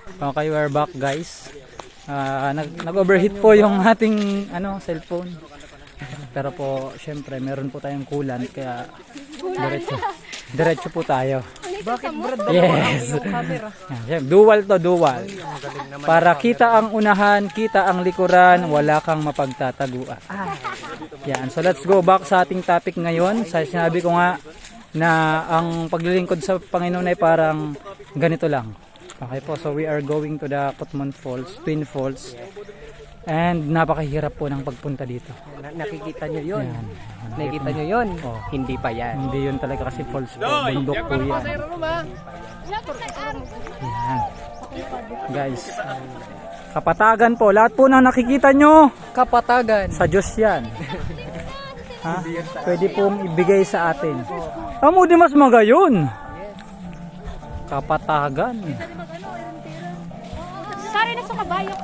Okay, we're back guys. Nag-overheat po yung ating cellphone. Pero po, syempre, meron po tayong coolant kaya diretso po tayo. Bakit Brad? Yes. Yan, dual to, dual. Para kita ang unahan, kita ang likuran, wala kang mapagtataguan. Yan, so let's go back sa ating topic ngayon. Sinabi ko nga na ang paglilingkod sa Panginoon ay parang ganito lang. Okay po, so we are going to the Kutmon Falls, Twin Falls. And napakahirap po ng pagpunta dito. Nakikita nyo yun. Yan. Nakikita nyo yun. Oh. Hindi pa yan. Hindi yun talaga kasi falls po. Bundok po yan. Yan. Guys, kapatagan po. Lahat po na nakikita nyo. Kapatagan. Sa Diyos yan. Ha? Pwede pong ibigay sa atin. Amo di mas magayon. Kapatagan. Sorry na sa kabayo.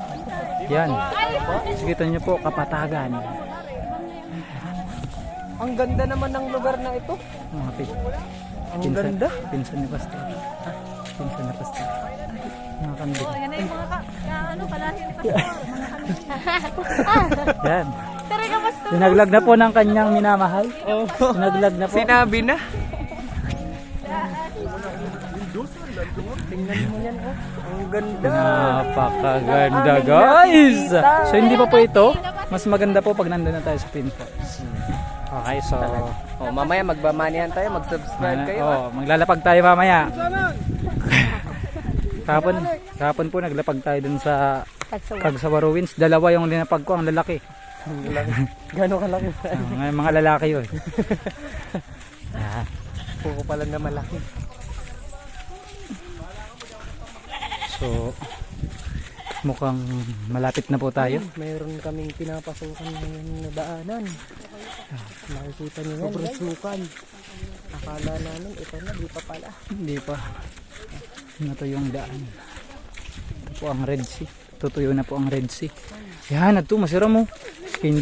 Yan. Kita nyo po, kapatagan. Ang ganda naman ng lugar na ito. Mga Ang ganda. Pinsan ni Pastor. Pinsan ni Pastor. Mga kambing. Yan na yung mga palagi ni Pastor. Yan. Tara ka, Pastor. Sinaglag na po ng kanyang minamahal. Sinaglag na po. Sinabi na. Tingnan mo yan, oh. Ang ganda. Napakaganda guys. So hindi pa po ito. Mas maganda po pag nandun na tayo sa Twin Falls. Okay, so Mamaya magbamanihan tayo, mag-subscribe kayo. maglalapag tayo mamaya. Kahapon po naglapag tayo dun sa Kagsawa Ruins. Dalawa yung linapag ko, ang lalaki. Gano'ng kalaki ba? Mga lalaki yun. Puko pala na malaki. So mukhang malapit na po tayo. Mayroon kaming pinapasukan ngayon na daanan. Nakikita nyo yan, sobrang sukan. Akala namin ito na, di pa pala. Hindi pa. Ito yung daan. Ito po ang Red Sea. Tutuyo na po ang Red Sea. Yan, ito masira mo. Hindi